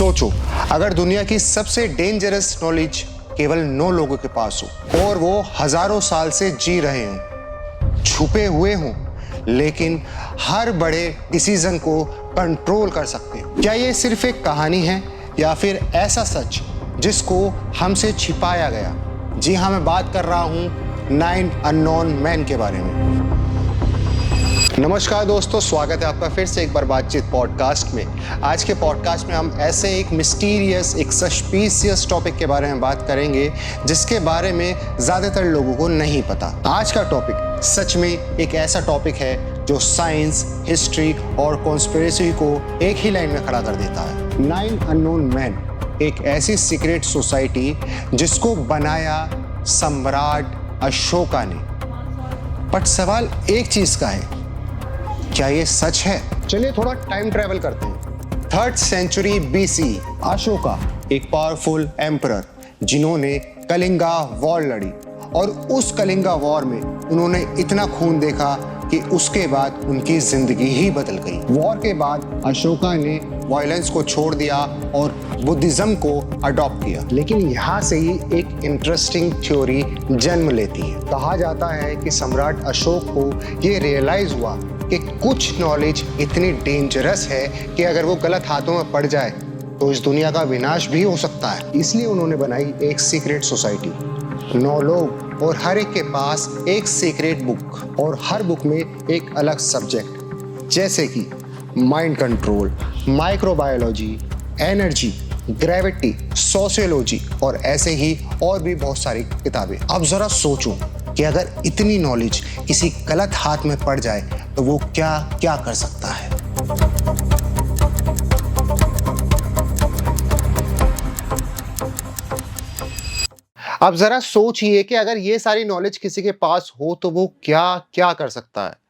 सोचो, अगर दुनिया की सबसे डेंजरस नॉलेज केवल 9 लोगों के पास हो और वो हजारों साल से जी रहे हों, छुपे हुए हों, लेकिन हर बड़े डिसीजन को कंट्रोल कर सकते हो, क्या ये सिर्फ एक कहानी है या फिर ऐसा सच जिसको हमसे छिपाया गया? जी हाँ, मैं बात कर रहा हूं 9 अननोन मैन के बारे में। नमस्कार दोस्तों, स्वागत है आपका फिर से एक बार बातचीत पॉडकास्ट में। आज के पॉडकास्ट में हम ऐसे एक मिस्टीरियस, एक सस्पिशियस टॉपिक के बारे में बात करेंगे जिसके बारे में ज़्यादातर लोगों को नहीं पता। आज का टॉपिक सच में एक ऐसा टॉपिक है जो साइंस, हिस्ट्री और कॉन्स्पिरेसी को एक ही लाइन में खड़ा कर देता है। 9 अननोन मैन एक ऐसी सीक्रेट सोसाइटी जिसको बनाया सम्राट अशोका ने। बट सवाल एक चीज़ का है, क्या ये सच है? चलिए थोड़ा टाइम ट्रैवल करते हैं। 3rd सेंचुरी BC अशोका एक पावरफुल एम्परर जिन्होंने कलिंगा वॉर लड़ी, और उस कलिंगा वॉर में उन्होंने इतना खून देखा कि उसके बाद उनकी जिंदगी ही बदल गई। वॉर के बाद अशोका ने वायलेंस को छोड़ दिया और बुद्धिज्म को अडॉप्ट किया। लेकिन यहाँ से ही एक इंटरेस्टिंग थ्योरी जन्म लेती है। कहा जाता है कि सम्राट अशोक को ये रियलाइज हुआ कि कुछ नॉलेज इतनी डेंजरस है कि अगर वो गलत हाथों में पड़ जाए तो इस दुनिया का विनाश भी हो सकता है। इसलिए उन्होंने बनाई एक सीक्रेट सोसाइटी। 9 लोग और हर एक के पास एक सीक्रेट बुक, और हर बुक में एक अलग सब्जेक्ट, जैसे कि mind control, microbiology, energy, gravity, sociology और ऐसे ही और भी बहुत सारी किताबें। अब जरा सोचो कि अगर इतनी नॉलेज किसी गलत हाथ में पड़ जाए तो वो क्या क्या कर सकता है। अब जरा सोचिए कि अगर ये सारी नॉलेज किसी के पास हो तो वो क्या क्या कर सकता है।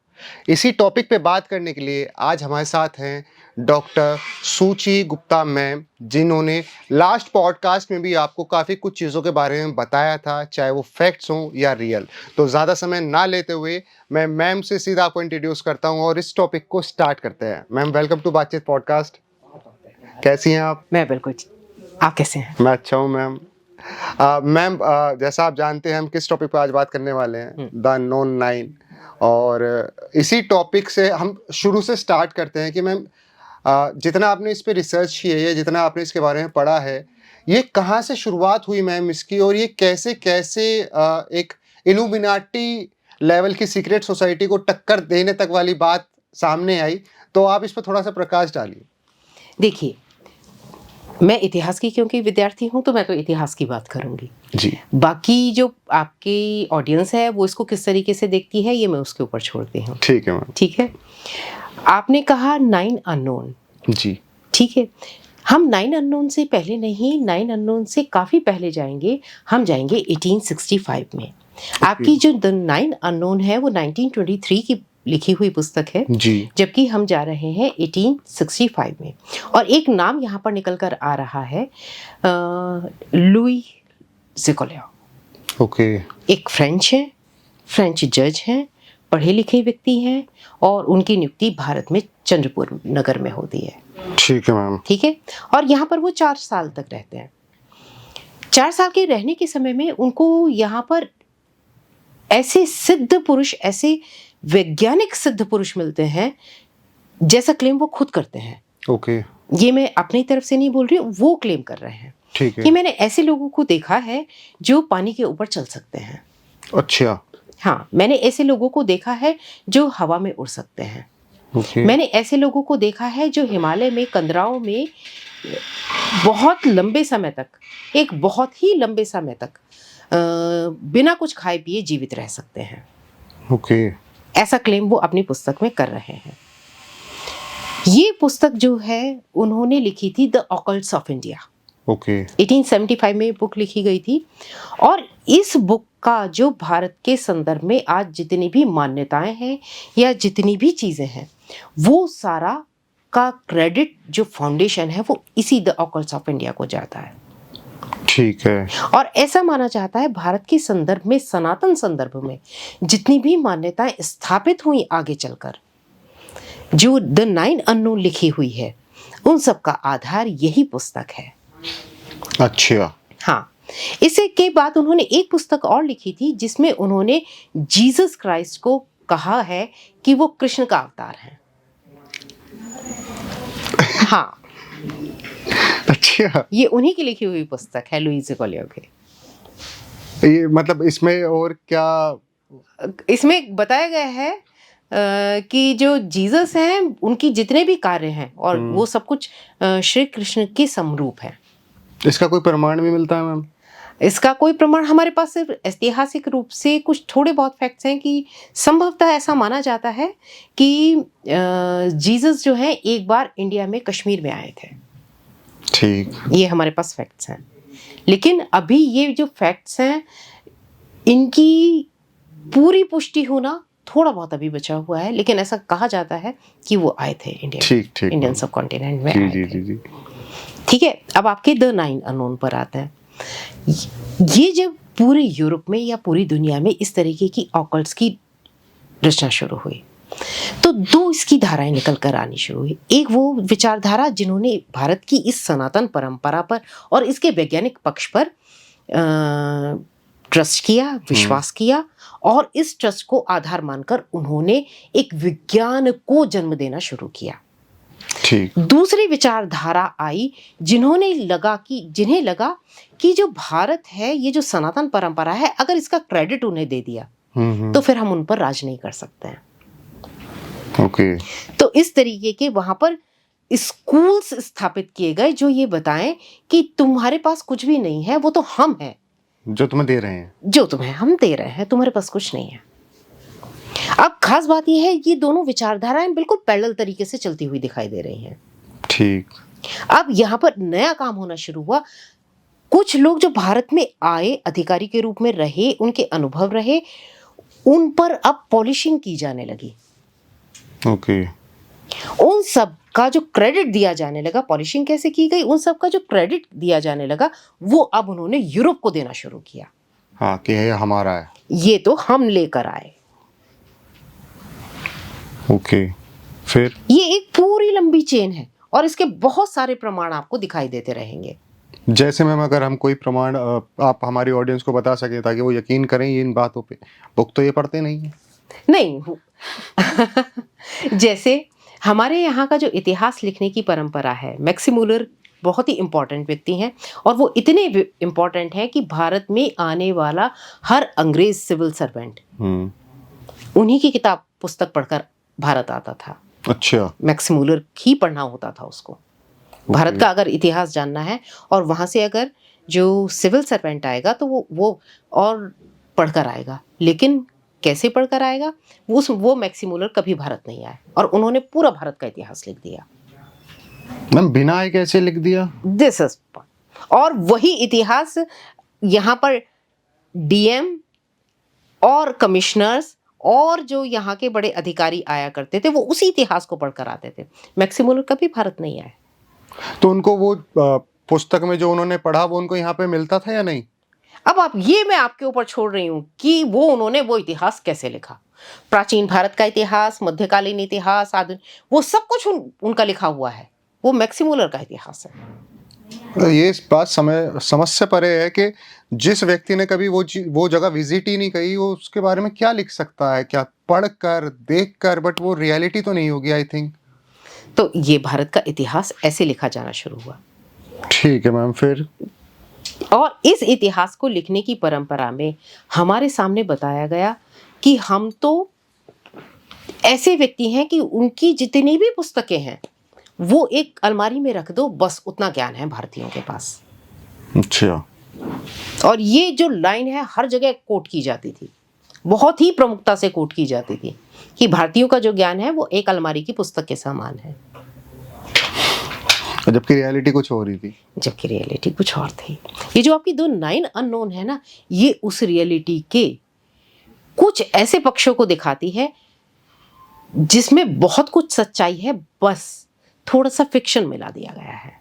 इसी टॉपिक पे बात करने के लिए आज हमारे साथ हैं डॉक्टर सूची गुप्ता मैम, जिन्होंने लास्ट पॉडकास्ट में भी आपको काफ़ी कुछ चीज़ों के बारे में बताया था, चाहे वो फैक्ट्स हों या रियल। तो ज़्यादा समय ना लेते हुए मैं मैम से सीधा आपको इंट्रोड्यूस करता हूं और इस टॉपिक को स्टार्ट करते हैं। मैम, वेलकम टू बातचीत पॉडकास्ट। कैसी हैं आप? मैं बिल्कुल। आप कैसे हैं? मैं अच्छा हूँ मैम। मैम, जैसा आप जानते हैं हम किस टॉपिक पर आज बात करने वाले हैं, द अननोन 9। और इसी टॉपिक से हम शुरू से स्टार्ट करते हैं कि मैम, जितना आपने इस पे रिसर्च की है, जितना आपने इसके बारे में पढ़ा है, ये कहाँ से शुरुआत हुई मैम इसकी, और ये कैसे कैसे एक इल्यूमिनाटी लेवल की सीक्रेट सोसाइटी को टक्कर देने तक वाली बात सामने आई? तो आप इस पर थोड़ा सा प्रकाश डालिए। देखिए, मैं इतिहास की क्योंकि विद्यार्थी हूं तो मैं तो इतिहास की बात करूंगी जी। बाकी जो आपकी ऑडियंस है वो इसको किस तरीके से देखती है ये मैं उसके ऊपर छोड़ती हूँ। ठीक है मैम। ठीक है, आपने कहा 9 अननोन। जी। ठीक है, हम 9 अननोन से पहले नहीं, 9 अननोन से काफ़ी पहले जाएंगे। हम जाएंगे 1865 में। आपकी जो द 9 अननोन है वो 1923 की लिखी हुई पुस्तक है जी। जबकि हम जा रहे हैं 1865 में। और एक नाम यहाँ पर निकल कर आ रहा है, लुई ज़िकोल्यो। ओके। एक फ्रेंच है, फ्रेंच जज हैं, पढ़े लिखे व्यक्ति हैं, और उनकी नियुक्ति भारत में चंद्रपुर नगर में होती है। ठीक है मैम। ठीक है, और यहाँ पर वो 4 साल तक रहते हैं। 4 साल के रहने के समय में उनको यहाँ पर ऐसे सिद्ध पुरुष, ऐसे वैज्ञानिक सिद्ध पुरुष मिलते हैं जैसा क्लेम वो खुद करते हैं। ओके। ये मैं अपनी तरफ से नहीं बोल रही हूँ, वो क्लेम कर रहे हैं। ठीक है कि मैंने ऐसे लोगों को देखा है जो पानी के ऊपर चल सकते हैं। अच्छा। हाँ, मैंने ऐसे लोगों को देखा है जो हवा में उड़ सकते हैं। ओके। मैंने ऐसे लोगों को देखा है जो हिमालय में कंदराओं में बहुत लंबे समय तक, एक बहुत ही लंबे समय तक बिना कुछ खाए पिए जीवित रह सकते हैं। ओके। ऐसा क्लेम वो अपनी पुस्तक में कर रहे हैं। ये पुस्तक जो है उन्होंने लिखी थी द ऑकल्ट्स ऑफ इंडिया। ओके। 1875 में बुक लिखी गई थी, और इस बुक का जो भारत के संदर्भ में आज जितनी भी मान्यताएं हैं या जितनी भी चीज़ें हैं, वो सारा का क्रेडिट जो फाउंडेशन है वो इसी द ऑकल्ट्स ऑफ इंडिया को जाता है। ठीक है। और ऐसा माना जाता है भारत के संदर्भ में, सनातन संदर्भ में जितनी भी मान्यताएं स्थापित हुई आगे चलकर, जो द 9 अननोन लिखी हुई है, उन सब का आधार यही पुस्तक है। अच्छा। हाँ, इससे के बाद उन्होंने एक पुस्तक और लिखी थी जिसमें उन्होंने जीसस क्राइस्ट को कहा है कि वो कृष्ण का अवतार है। हाँ, अच्छा, ये उन्हीं की लिखी हुई पुस्तक है, लुइस गोलियो की। ये मतलब इसमें और क्या? इसमें बताया गया है कि जो जीसस हैं उनकी जितने भी कार्य हैं और वो सब कुछ श्री कृष्ण के समरूप है। इसका कोई प्रमाण भी मिलता है मैम? इसका कोई प्रमाण हमारे पास सिर्फ ऐतिहासिक रूप से कुछ थोड़े बहुत फैक्ट्स हैं कि संभवतः ऐसा माना जाता है कि जीसस जो है एक बार इंडिया में कश्मीर में आए थे। ठीक। ये हमारे पास फैक्ट्स हैं, लेकिन अभी ये जो फैक्ट्स हैं इनकी पूरी पुष्टि होना थोड़ा बहुत अभी बचा हुआ है, लेकिन ऐसा कहा जाता है कि वो आए थे इंडिया, ठीक इंडियन सब कॉन्टिनेंट में जी आए जी थे। जी जी। ठीक है, अब आपके द 9 अननोन पर आते हैं। ये जब पूरे यूरोप में या पूरी दुनिया में इस तरीके की ऑकल्ट्स की रचना शुरू हुई तो दो इसकी धाराएं निकल कर आनी शुरू हुई। एक वो विचारधारा जिन्होंने भारत की इस सनातन परंपरा पर और इसके वैज्ञानिक पक्ष पर ट्रस्ट किया, विश्वास किया और इस ट्रस्ट को आधार मानकर उन्होंने एक विज्ञान को जन्म देना शुरू किया। ठीक। दूसरी विचारधारा आई जिन्हें लगा कि जो भारत है, ये जो सनातन परंपरा है, अगर इसका क्रेडिट उन्हें दे दिया तो फिर हम उन पर राज नहीं कर सकते हैं। ओके। तो इस तरीके के वहां पर स्कूल्स स्थापित किए गए जो ये बताएं कि तुम्हारे पास कुछ भी नहीं है, वो तो हम हैं जो तुम्हें दे रहे हैं, जो तुम्हें हम दे रहे हैं, तुम्हारे पास कुछ नहीं है। अब खास बात यह है ये दोनों विचारधाराएं बिल्कुल पैरेलल तरीके से चलती हुई दिखाई दे रही हैं। ठीक। अब यहाँ पर नया काम होना शुरू हुआ। कुछ लोग जो भारत में आए, अधिकारी के रूप में रहे, उनके अनुभव रहे, उन पर अब पॉलिशिंग की जाने लगी। ओके। उन सब का जो क्रेडिट दिया जाने लगा, पॉलिशिंग कैसे की गई, उन सब का जो क्रेडिट दिया जाने लगा वो अब उन्होंने यूरोप को देना शुरू किया। हाँ, कि ये हमारा है, ये तो हम लेकर आए। ओके। फिर ये एक पूरी लंबी चेन है और इसके बहुत सारे प्रमाण आपको दिखाई देते रहेंगे। जैसे मैम, अगर हम कोई प्रमाण आप हमारी ऑडियंस को बता सकें ताकि वो यकीन करें इन बातों पे। बुक तो ये पढ़ते नहीं है। नहीं जैसे हमारे यहाँ का जो इतिहास लिखने की परंपरा है, मैक्सिमुलर बहुत ही इम्पोर्टेंट व्यक्ति हैं और वो इतने इम्पोर्टेंट हैं कि भारत में आने वाला हर अंग्रेज सिविल सर्वेंट उन्हीं की किताब पुस्तक पढ़कर भारत आता था। अच्छा। मैक्सिमुलर ही पढ़ना होता था उसको। भारत का अगर इतिहास जानना है और वहां से अगर जो सिविल सर्वेंट आएगा तो वो और पढ़कर आएगा, लेकिन कैसे पढ़कर आएगा, वो मैक्सिमुलर कभी भारत नहीं आए और उन्होंने पूरा भारत का इतिहास लिख दिया। मैम, बिना आए कैसे लिख दिया? दिस इज, और वही इतिहास यहाँ पर डीएम और कमिश्नर्स और जो यहाँ के बड़े अधिकारी आया करते थे वो उसी इतिहास को पढ़कर आते थे। मैक्सिमुलर कभी भारत नहीं आए। तो उनको वो पुस्तक में जो उन्होंने पढ़ा वो उनको यहाँ पे मिलता था या नहीं? अब मैं आपके ऊपर छोड़ रही हूँ कि उन्होंने वो इतिहास कैसे लिखा। प्राचीन भारत का इतिहास, मध्यकालीन इतिहास, आधुनिक, वो सब कुछ उनका लिखा हुआ है। वो मैक्सिमुलर का इतिहास है। ये इस बात समझ से परे है कि जिस व्यक्ति ने कभी वो जगह विजिट ही नहीं की, वो उसके बारे में क्या लिख सकता है, क्या पढ़ कर, देख कर, बट वो रियलिटी तो नहीं होगी आई थिंक। तो ये भारत का इतिहास ऐसे लिखा जाना शुरू हुआ। ठीक है मैम। फिर और इस इतिहास को लिखने की परंपरा में हमारे सामने बताया गया कि हम तो ऐसे व्यक्ति हैं कि उनकी जितनी भी पुस्तकें हैं वो एक अलमारी में रख दो, बस उतना ज्ञान है भारतीयों के पास। अच्छा। और ये जो लाइन है हर जगह कोट की जाती थी, बहुत ही प्रमुखता से कोट की जाती थी कि भारतीयों का जो ज्ञान है वो एक अलमारी की पुस्तक के समान है, जबकि रियलिटी कुछ हो रही थी। जबकि रियलिटी कुछ और थी। ये जो आपकी द 9 अननोन है ना, ये उस रियलिटी के कुछ ऐसे पक्षों को दिखाती है जिसमें बहुत कुछ सच्चाई है, बस थोड़ा सा फिक्शन मिला दिया गया है,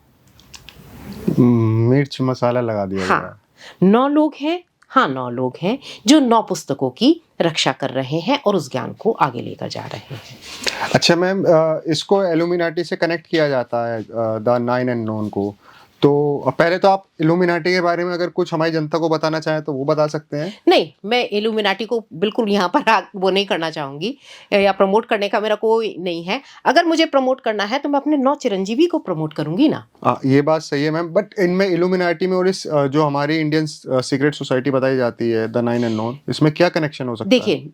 मिर्च मसाला लगा दिया हाँ। 9 लोग हैं, हाँ 9 लोग हैं जो 9 पुस्तकों की रक्षा कर रहे हैं और उस ज्ञान को आगे लेकर जा रहे हैं। अच्छा मैम, इसको इल्यूमिनाटी से कनेक्ट किया जाता है, द 9 अननोन को। तो पहले तो आप इल्यूमिनाटी के बारे में अगर कुछ हमारी जनता को बताना चाहें तो वो बता सकते हैं। नहीं, मैं इल्यूमिनाटी को बिल्कुल यहाँ पर वो नहीं करना चाहूंगी या प्रमोट करने का मेरा कोई नहीं है। अगर मुझे प्रमोट करना है तो मैं अपने 9 चिरंजीवी को प्रमोट करूंगी ना। ये बात सही है मैम, बट इनमें इल्यूमिनाटी में और इस जो हमारी इंडियन सीक्रेट सोसाइटी बताई जाती है द 9 अननोन, इसमें क्या कनेक्शन हो सकता है? देखिए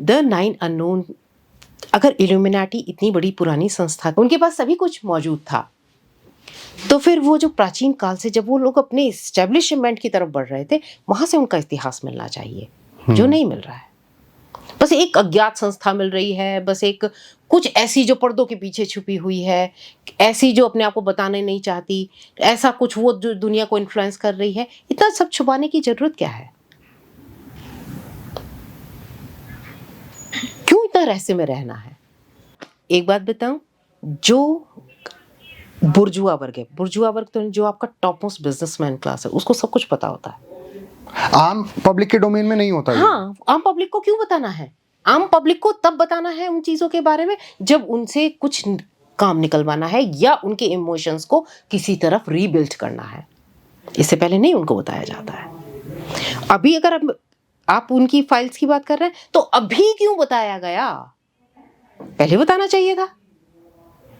द 9 अननोन, अगर इल्यूमिनाटी इतनी बड़ी पुरानी संस्था, उनके पास सभी कुछ मौजूद था, तो फिर वो जो प्राचीन काल से जब वो लोग अपने एस्टेब्लिशमेंट की तरफ बढ़ रहे थे, वहां से उनका इतिहास मिलना चाहिए, जो नहीं मिल रहा है। बस एक अज्ञात संस्था मिल रही है, बस एक कुछ ऐसी जो पर्दों के पीछे छुपी हुई है, ऐसी जो अपने आप को बताने नहीं चाहती, ऐसा कुछ वो जो दुनिया को इन्फ्लुएंस कर रही है। इतना सब छुपाने की जरूरत क्या है? क्यों इतना रहस्य में रहना है? एक बात बताऊं, जो बुर्जुआ वर्ग है, बुर्जुआ वर्ग तो जो आपका टॉप मोस्ट बिजनेसमैन क्लास है, उसको सब कुछ पता होता है। आम पब्लिक के डोमेन में नहीं होता। हाँ, आम पब्लिक को क्यों बताना है? आम पब्लिक को तब बताना है उन चीजों के बारे में जब उनसे कुछ काम निकलवाना है या उनके इमोशंस को किसी तरफ रीबिल्ड करना है। इससे पहले नहीं उनको बताया जाता है। अभी अगर आप उनकी फाइल्स की बात कर रहे हैं तो अभी क्यों बताया गया? पहले बताना चाहिए था।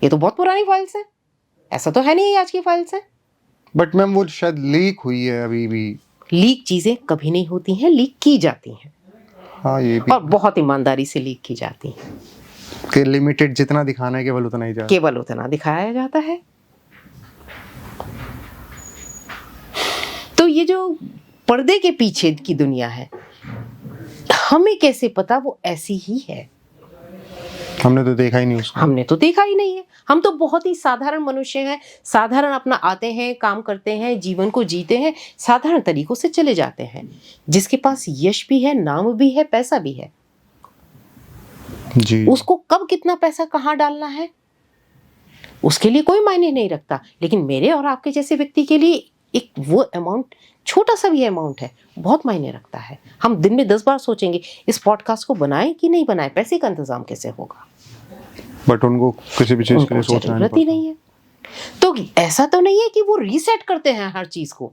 ये तो बहुत पुरानी फाइल्स है, ऐसा तो है नहीं आज की फाइल्स है। बट मैम वो शायद लीक हुई है अभी भी। लीक चीजें कभी नहीं होती हैं, लीक की जाती हैं। हाँ, ये भी। और बहुत ईमानदारी से लीक की जाती हैं। कि लिमिटेड जितना दिखाना है केवल उतना ही जाता है। केवल उतना दिखाया जाता है। तो ये जो पर्दे के पीछे की दुनिया है, हमें कैसे पता वो ऐसी ही है? हमने तो देखा ही नहीं उसको। हमने तो देखा ही नहीं है। हम तो बहुत ही साधारण मनुष्य हैं, साधारण अपना आते हैं, काम करते हैं, जीवन को जीते हैं, साधारण तरीकों से चले जाते हैं। जिसके पास यश भी है, नाम भी है, पैसा भी है, जी, उसको कब कितना पैसा कहाँ डालना है उसके लिए कोई मायने नहीं रखता। लेकिन मेरे और आपके जैसे व्यक्ति के लिए एक वो अमाउंट, छोटा सा भी अमाउंट है, बहुत मायने रखता है। हम दिन में 10 बार सोचेंगे इस पॉडकास्ट को बनाएं कि नहीं बनाएं, पैसे का इंतजाम कैसे होगा। बट उनको किसी भी चीज के लिए सोचना जरूरत ही नहीं है। तो ऐसा तो नहीं है कि वो रीसेट करते हैं हर चीज को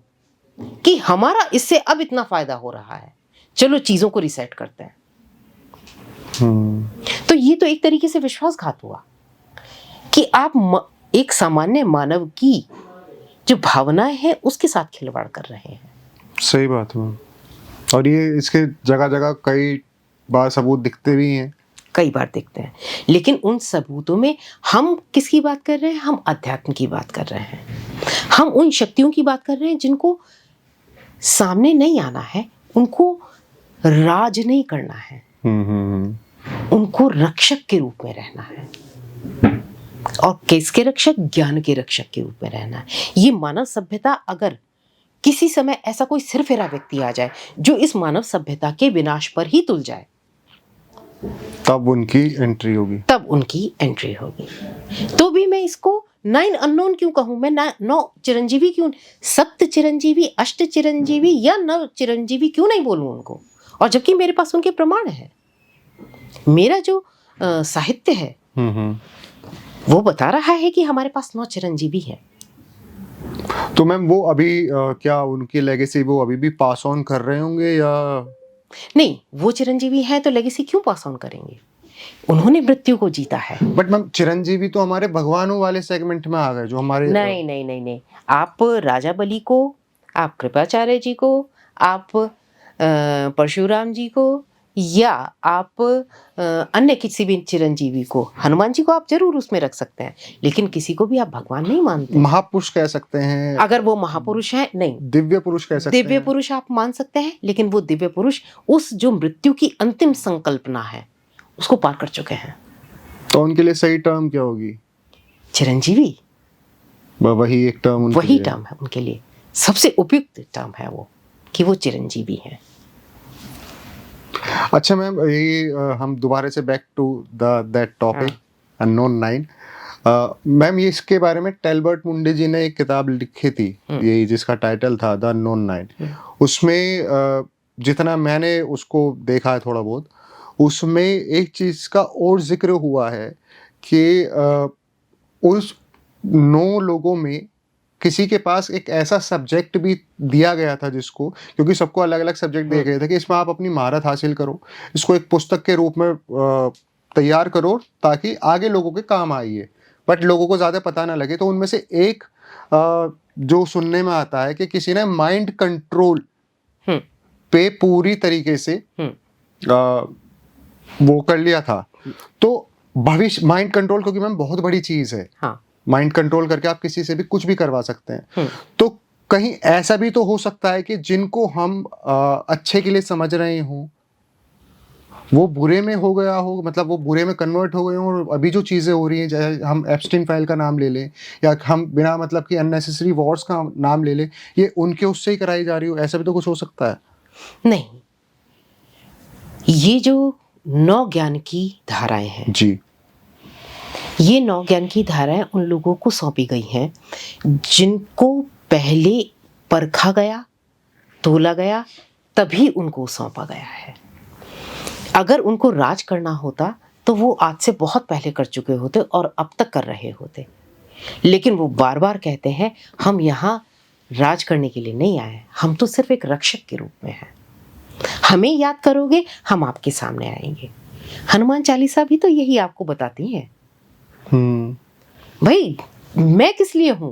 कि हमारा इससे अब इतना फायदा हो रहा है, चलो चीजों को रीसेट करते हैं। तो ये तो एक तरीके से विश्वासघात हुआ कि आप एक सामान्य मानव की जो भावनाएं हैं उसके साथ खिलवाड़ कर रहे हैं। सही बात है। और ये इसके जगह जगह कई बार सबूत दिखते भी हैं, कई बार दिखते हैं। लेकिन उन सबूतों में हम किसकी बात कर रहे हैं? हम अध्यात्म की बात कर रहे हैं। हम उन शक्तियों की बात कर रहे हैं जिनको सामने नहीं आना है, उनको राज नहीं करना है, उनको रक्षक के रूप में रहना है। और किसके रक्षक? ज्ञान के रक्षक के रूप में रहना है। ये मानव सभ्यता, अगर किसी समय ऐसा कोई सिरफिरा व्यक्ति आ जाए जो इस मानव सभ्यता के विनाश पर ही तुल जाए, तब उनकी एंट्री होगी। तब उनकी एंट्री होगी। तो भी मैं इसको 9 अननोन क्यों कहूं? मैं 9 चिरंजीवी क्यों, सप्त चिरंजीवी, अष्ट चिरंजीवी या 9 चिरंजीवी क्यों नहीं बोलूं उनको? और जबकि मेरे पास उनके प्रमाण है। मेरा जो साहित्य है वो बता रहा है कि हमारे पास 9 चिरंजीवी है। तो मैम वो अभी क्या उनकी लेगेसी वो अभी भी पास ऑन कर रहे होंगे या नहीं? वो चिरंजीवी हैं तो लेगेसी क्यों पास ऑन करेंगे? उन्होंने मृत्यु को जीता है। बट मैम चिरंजीवी तो हमारे भगवानों वाले सेगमेंट में आ गए जो हमारे। नहीं नहीं नहीं नहीं, आप राजा बलि को, आप कृपाचार्य जी को, आप परशुराम जी को, या आप अन्य किसी भी चिरंजीवी को, हनुमान जी को आप जरूर उसमें रख सकते हैं, लेकिन किसी को भी आप भगवान नहीं मानते। महापुरुष कह सकते हैं अगर वो महापुरुष है, नहीं, दिव्य पुरुष कह सकते हैं। दिव्य पुरुष आप मान सकते हैं, लेकिन वो दिव्य पुरुष उस जो मृत्यु की अंतिम संकल्पना है उसको पार कर चुके हैं। तो उनके लिए सही टर्म क्या होगी? चिरंजीवी। वही एक टर्म, वही टर्म है उनके लिए, सबसे उपयुक्त टर्म है वो, कि वो चिरंजीवी हैं। अच्छा मैम, ये हम दोबारा से back to that topic unknown 9। Ma'am ये इसके बारे में टेलबर्ट मुंडे जी ने एक किताब लिखी थी, यही जिसका टाइटल था द अननोन नाइन। उसमें जितना मैंने उसको देखा है थोड़ा बहुत, उसमें एक चीज का और जिक्र हुआ है कि उस 9 लोगों में किसी के पास एक ऐसा सब्जेक्ट भी दिया गया था जिसको, क्योंकि सबको अलग अलग सब्जेक्ट दिए गए थे कि इसमें आप अपनी महारत हासिल करो, इसको एक पुस्तक के रूप में तैयार करो ताकि आगे लोगों के काम आइए, बट लोगों को ज़्यादा पता ना लगे। तो उनमें से एक जो सुनने में आता है कि किसी ने माइंड कंट्रोल पे पूरी तरीके से वो कर लिया था। तो भविष्य माइंड कंट्रोल, क्योंकि मैम बहुत बड़ी चीज़ है। हाँ। माइंड कंट्रोल करके आप किसी से भी कुछ भी करवा सकते हैं। तो कहीं ऐसा भी तो हो सकता है कि जिनको हम अच्छे के लिए समझ रहे हों वो बुरे में हो गया हो, मतलब वो बुरे में कन्वर्ट हो गए हों, और अभी जो चीज़ें हो रही हैं, चाहे हम एप्स्टीन फाइल का नाम ले लें या हम बिना मतलब कि अननेसेसरी वॉर्स का नाम ले लें, ये उनके उससे ही कराई जा रही हो, ऐसा भी तो कुछ हो सकता है। नहीं, ये जो 9 ज्ञान की धाराएं हैं जी, ये 9 ज्ञान की धाराएं उन लोगों को सौंपी गई हैं जिनको पहले परखा गया, तोला गया, तभी उनको सौंपा गया है। अगर उनको राज करना होता तो वो आज से बहुत पहले कर चुके होते और अब तक कर रहे होते, लेकिन वो बार बार कहते हैं हम यहाँ राज करने के लिए नहीं आए, हम तो सिर्फ एक रक्षक के रूप में हैं। हमें याद करोगे, हम आपके सामने आएंगे। हनुमान चालीसा भी तो यही आपको बताती है। भाई मैं किस लिए हूं?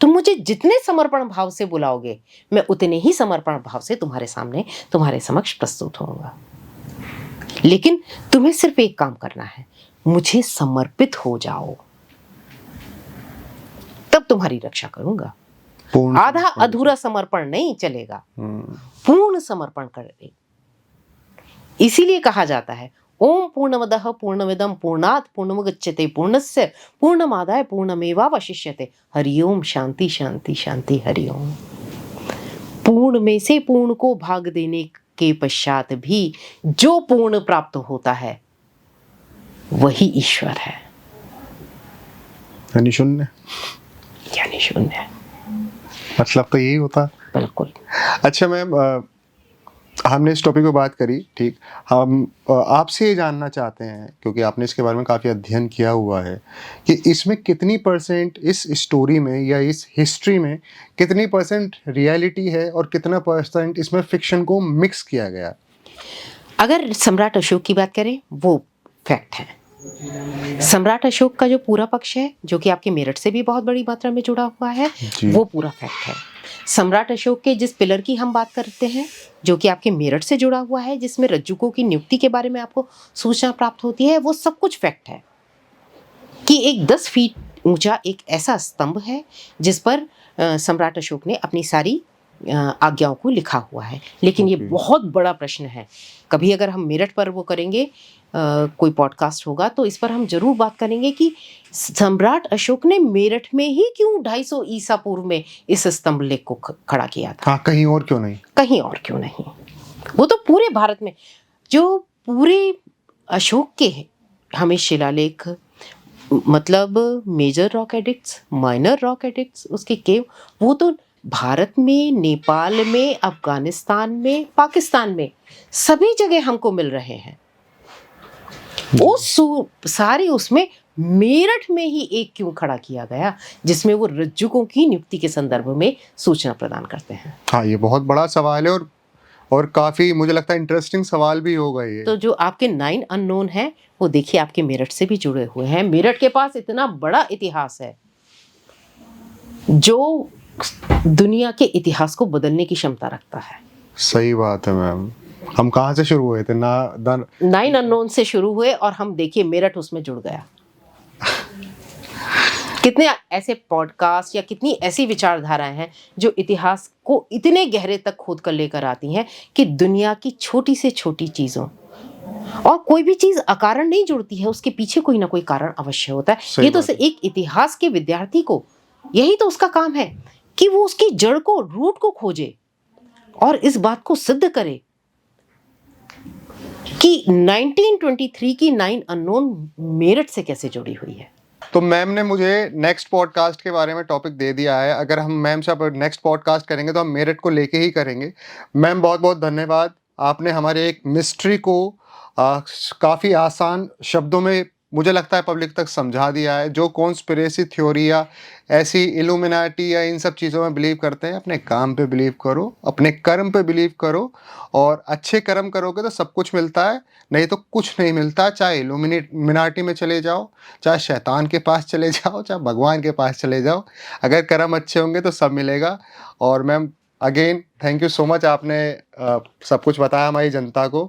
तुम मुझे जितने समर्पण भाव से बुलाओगे, मैं उतने ही समर्पण भाव से तुम्हारे सामने, तुम्हारे समक्ष प्रस्तुत होऊंगा। लेकिन तुम्हें सिर्फ एक काम करना है, मुझे समर्पित हो जाओ, तब तुम्हारी रक्षा करूंगा। आधा अधूरा समर्पण नहीं चलेगा, पूर्ण समर्पण करें। इसीलिए कहा जाता है ओम पूर्णमदः पूर्णमिदं पूर्णात् पूर्णमुदच्यते पूर्णस्य पूर्णमादाय पूर्णमेवावशिष्यते। हरिओम शांति शांति शांति हरिओम। पूर्ण में से पूर्ण को भाग देने के पश्चात भी जो पूर्ण प्राप्त होता है वही ईश्वर है, यानी शून्य। यानी शून्य। मतलब तो यही होता। बिल्कुल। अच्छा मैम, हमने इस टॉपिक पे बात करी, ठीक। हम आपसे ये जानना चाहते हैं, क्योंकि आपने इसके बारे में काफ़ी अध्ययन किया हुआ है, कि इसमें कितनी परसेंट इस स्टोरी में या इस हिस्ट्री में कितनी परसेंट रियलिटी है और कितना परसेंट इसमें फिक्शन को मिक्स किया गया? अगर सम्राट अशोक की बात करें, वो फैक्ट है। सम्राट अशोक का जो पूरा पक्ष है, जो कि आपके मेरठ से भी बहुत बड़ी मात्रा में जुड़ा हुआ है, वो पूरा फैक्ट है। सम्राट अशोक के जिस पिलर की हम बात करते हैं, जो कि आपके मेरठ से जुड़ा हुआ है, जिसमें रज्जुकों की नियुक्ति के बारे में आपको सूचना प्राप्त होती है, वो सब कुछ फैक्ट है। कि एक 10 फीट ऊंचा एक ऐसा स्तंभ है जिस पर सम्राट अशोक ने अपनी सारी आज्ञाओं को लिखा हुआ है। लेकिन ये बहुत बड़ा प्रश्न है। कभी अगर हम मेरठ पर वो करेंगे, कोई पॉडकास्ट होगा, तो इस पर हम जरूर बात करेंगे कि सम्राट अशोक ने मेरठ में ही क्यों 250 ईसा पूर्व में इस स्तंभ लेख को खड़ा किया था। हाँ, कहीं और क्यों नहीं? कहीं और क्यों नहीं? वो तो पूरे भारत में जो पूरे अशोक के हमें शिलालेख, मतलब major rock edicts, minor rock edicts, उसके केव, वो तो भारत में, नेपाल में, अफगानिस्तान में, पाकिस्तान में, सभी जगह हमको मिल रहे हैं। सारे उसमें मेरठ में ही एक क्यों खड़ा किया गया, जिसमें वो रज्जुकों की नियुक्ति के संदर्भ में सूचना प्रदान करते हैं। हाँ, ये बहुत बड़ा सवाल है और काफी मुझे लगता है इंटरेस्टिंग सवाल भी होगा ये। तो जो आपके 9 अननोन है, वो देखिए आपके मेरठ से भी जुड़े हुए हैं। मेरठ के पास इतना बड़ा इतिहास है जो दुनिया के इतिहास को बदलने की क्षमता रखता है। सही बात है मैम। हम कहाँ से शुरू हुए थे? 9 अननोन से शुरू हुए और हम देखिए मेरठ उसमें जुड़ गया। कितने ऐसे पॉडकास्ट या कितनी ऐसी विचारधाराएं हैं जो इतिहास को इतने गहरे तक खोद कर लेकर आती हैं कि दुनिया की छोटी से छोटी चीजों, और कोई भी चीज अकारण नहीं जुड़ती है, उसके पीछे कोई ना कोई कारण अवश्य होता है। ये तो एक इतिहास के विद्यार्थी को यही तो उसका काम है कि वो उसकी जड़ को, रूट को खोजे और इस बात को सिद्ध करे कि 1923 की 9 अननोन मेरठ से कैसे जुड़ी हुई है। तो मैम ने मुझे नेक्स्ट पॉडकास्ट के बारे में टॉपिक दे दिया है। अगर हम मैम से नेक्स्ट पॉडकास्ट करेंगे तो हम मेरिट को लेके ही करेंगे। मैम बहुत बहुत धन्यवाद, आपने हमारे एक मिस्ट्री को काफ़ी आसान शब्दों में मुझे लगता है पब्लिक तक समझा दिया है। जो कॉन्स्पिरेसी थ्योरी या ऐसी इल्यूमिनाटी या इन सब चीज़ों में बिलीव करते हैं, अपने काम पे बिलीव करो, अपने कर्म पे बिलीव करो, और अच्छे कर्म करोगे तो सब कुछ मिलता है, नहीं तो कुछ नहीं मिलता। चाहे इल्यूमिनाटी में चले जाओ, चाहे शैतान के पास चले जाओ, चाहे भगवान के पास चले जाओ, अगर कर्म अच्छे होंगे तो सब मिलेगा। और ma'am again thank you so much, आपने सब कुछ बताया हमारी जनता को।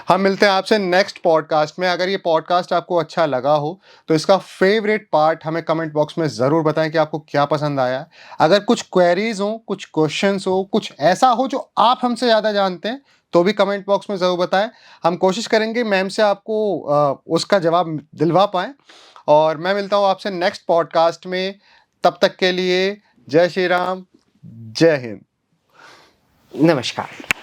हम मिलते हैं आपसे नेक्स्ट पॉडकास्ट में। अगर ये पॉडकास्ट आपको अच्छा लगा हो तो इसका फेवरेट पार्ट हमें कमेंट बॉक्स में ज़रूर बताएं कि आपको क्या पसंद आया। अगर कुछ क्वेरीज हो, कुछ क्वेश्चंस हो, कुछ ऐसा हो जो आप हमसे ज़्यादा जानते हैं तो भी कमेंट बॉक्स में ज़रूर बताएं। हम कोशिश करेंगे मैम से आपको उसका जवाब दिलवा पाएँ। और मैं मिलता हूँ आपसे नेक्स्ट पॉडकास्ट में। तब तक के लिए जय श्री राम, जय हिंद, नमस्कार।